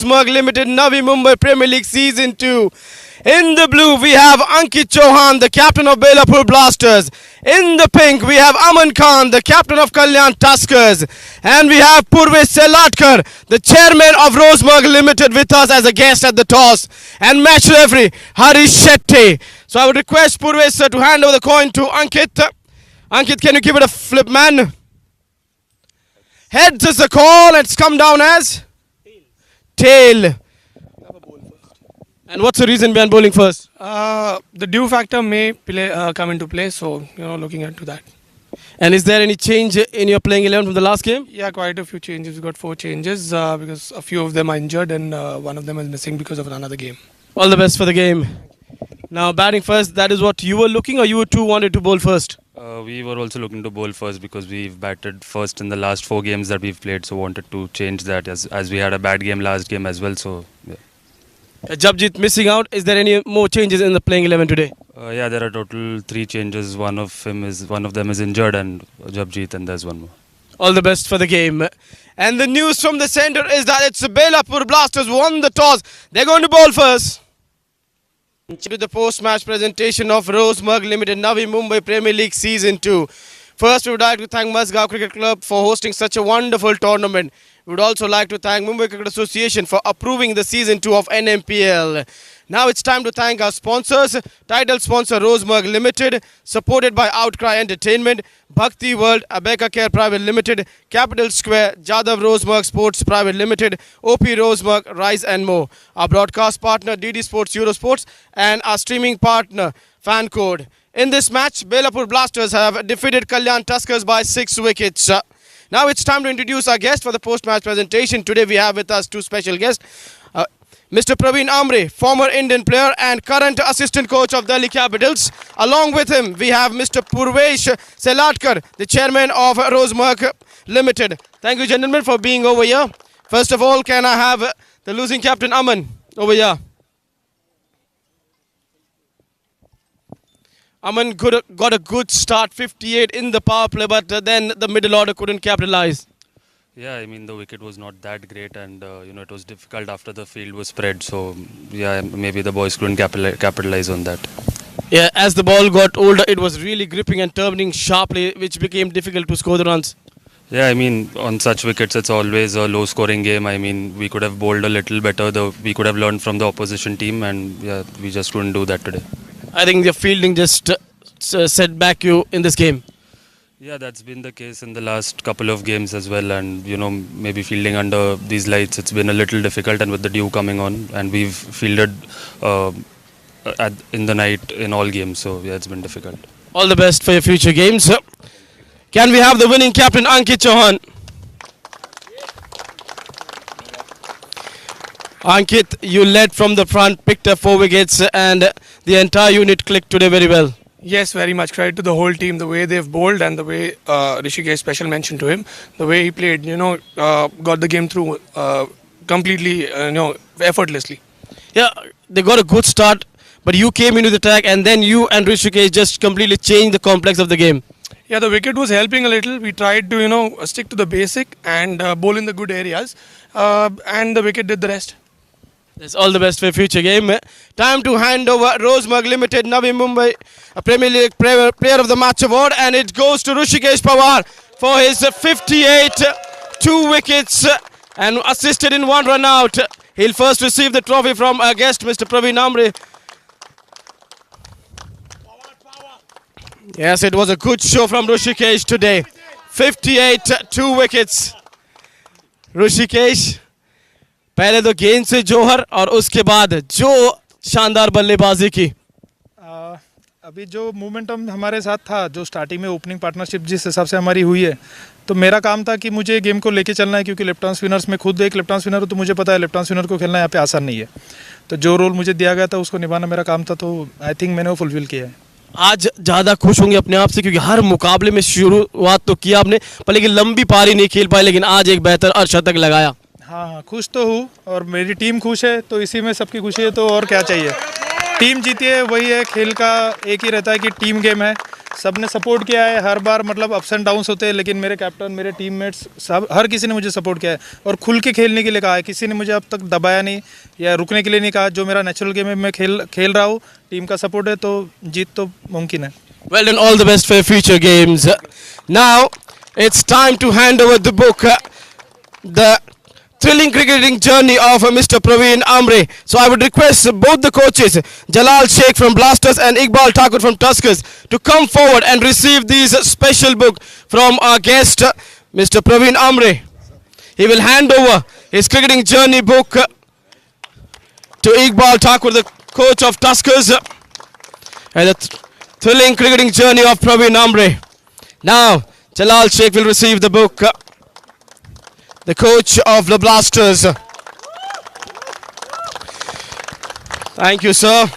Smug Limited Navi Mumbai Premier League Season 2. In the blue, we have Ankit Chauhan, the captain of Belapur Blasters. In the pink, we have Aman Khan, the captain of Kalyan Tuskers. And we have Purvesh Selatkar, the chairman of Rosemug Limited, with us as a guest at the toss. And match referee, Harish Shetty. So I would request Purvesh sir to hand over the coin to Ankit. Ankit, can you give it a flip, man? Heads is the call. It's come down as? Tail. And what's the reason behind bowling first? The dew factor may come into play, so looking into that. And is there any change in your playing 11 from the last game? Yeah, quite a few changes. We got 4 changes because a few of them are injured and one of them is missing because of another game. All the best for the game. Now batting first, that is what you were looking, or you two wanted to bowl first? We were also looking to bowl first because we've batted first in the last 4 games that we've played, so wanted to change that as we had a bad game last game as well. So yeah. Japjit missing out. Is there any more changes in the playing 11 today? Yeah, there are total 3 changes. One of them is injured, and Japjit, and there's one more. All the best for the game. And the news from the centre is that it's Belapur Blasters won the toss. They're going to bowl first. To the post-match presentation of Rosemug Limited Navi Mumbai Premier League Season 2. First, we would like to thank Mazgaon Cricket Club for hosting such a wonderful tournament. We would also like to thank Mumbai Cricket Association for approving the Season 2 of NMPL. Now it's time to thank our sponsors. Title sponsor Rosemug Limited, supported by Outcry Entertainment, Bhakti World, Abeka Care Private Limited, Capital Square, Jadav Rosemug Sports Private Limited, OP Rosemug, Rise and More. Our broadcast partner DD Sports Eurosports and our streaming partner FanCode. In this match, Belapur Blasters have defeated Kalyan Tuskers by 6 wickets. Now it's time to introduce our guest for the post-match presentation. Today we have with us 2 special guests. Mr. Praveen Amre, former Indian player and current assistant coach of Delhi Capitals. Along with him, we have Mr. Purvesh Selatkar, the chairman of Rosemug Limited. Thank you, gentlemen, for being over here. First of all, can I have the losing captain Aman over here? Aman got a good start, 58 in the power play, but then the middle order couldn't capitalize. Yeah, I mean the wicket was not that great, and it was difficult after the field was spread. So yeah, maybe the boys couldn't capitalize on that. Yeah, as the ball got older, it was really gripping and turning sharply, which became difficult to score the runs. Yeah, I mean on such wickets it's always a low-scoring game. I mean we could have bowled a little better. We could have learned from the opposition team, and yeah, we just couldn't do that today. I think the fielding just set back you in this game. Yeah, that's been the case in the last couple of games as well, and maybe fielding under these lights it's been a little difficult, and with the dew coming on, and we've fielded in the night in all games, so yeah, it's been difficult. All the best for your future games. Can we have the winning captain Ankit Chauhan? Ankit, you led from the front, picked up 4 wickets, and the entire unit clicked today very well. Yes, very much credit to the whole team, the way they've bowled and the way Rishikesh, special mention to him, the way he played, got the game through completely, effortlessly. Yeah, they got a good start, but you came into the track and then you and Rishikesh just completely changed the complex of the game. Yeah, the wicket was helping a little. We tried to, stick to the basic and bowl in the good areas, and the wicket did the rest. That's all the best for your future game. Time to hand over Rosemug Limited Navi Mumbai Premier League Player of the Match Award, and it goes to Rishikesh Pawar for his 58, 2 wickets and assisted in 1 run out. He'll first receive the trophy from our guest, Mr. Praveen Amre. Yes, it was a good show from Rishikesh today. 58, 2 wickets. Rishikesh, पहले तो गेंद से जोहर और उसके बाद जो शानदार बल्लेबाजी की। अभी जो मोमेंटम हमारे साथ था, जो स्टार्टिंग में ओपनिंग पार्टनरशिप जिस हिसाब से हमारी हुई है, तो मेरा काम था कि मुझे गेम को लेके चलना है, क्योंकि लेफ्ट आर्म स्पिनर्स में खुद एक लेफ्ट आर्म स्पिनर हूँ, तो मुझे पता है लेफ्ट आर्म स्पिनर को खेलना यहाँ पे आसान नहीं है। तो जो रोल मुझे दिया गया था उसको निभाना मेरा काम था, तो आई थिंक मैंने वो फुलफिल किया है। आज ज़्यादा खुश होंगे अपने आप से, क्योंकि हर मुकाबले में शुरुआत तो किया आपने, पर लेकिन लंबी पारी नहीं खेल पाए, लेकिन आज एक बेहतर अर्धशतक लगाया। हाँ, खुश तो हूँ और मेरी टीम खुश है, तो इसी में सबकी खुशी है, तो और क्या चाहिए। टीम जीती है, वही है, खेल का एक ही रहता है कि टीम गेम है, सब ने सपोर्ट किया है हर बार, मतलब अप्स एंड डाउन्स होते हैं, लेकिन मेरे कैप्टन, मेरे टीममेट्स, सब हर किसी ने मुझे सपोर्ट किया है और खुल के खेलने के लिए कहा है। किसी ने मुझे अब तक दबाया नहीं या रुकने के लिए नहीं कहा। जो मेरा नेचुरल गेम है मैं खेल रहा हूँ, टीम का सपोर्ट है तो जीत तो मुमकिन है। Well done, all the best for your future games. Now, it's time to hand over the book, The Thrilling Cricketing Journey of Mr. Praveen Amre. So I would request both the coaches, Jalal Sheikh from Blasters and Iqbal Thakur from Tuskers, to come forward and receive these special book from our guest, Mr. Praveen Amre. He will hand over his cricketing journey book to Iqbal Thakur, the coach of Tuskers, and the thrilling cricketing journey of Praveen Amre. Now, Jalal Sheikh will receive the book, the coach of the Blasters. Thank you, sir.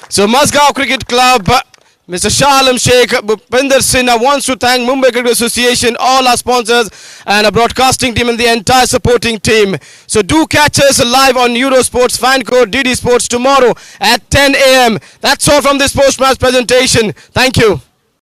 So, Mazgaon Cricket Club, Mr. Shah Alam Sheikh, Bhupinder Sinha wants to thank Mumbai Cricket Association, all our sponsors, and our broadcasting team and the entire supporting team. So do catch us live on Eurosports Fan Code DD Sports tomorrow at 10 a.m. That's all from this post-match presentation. Thank you.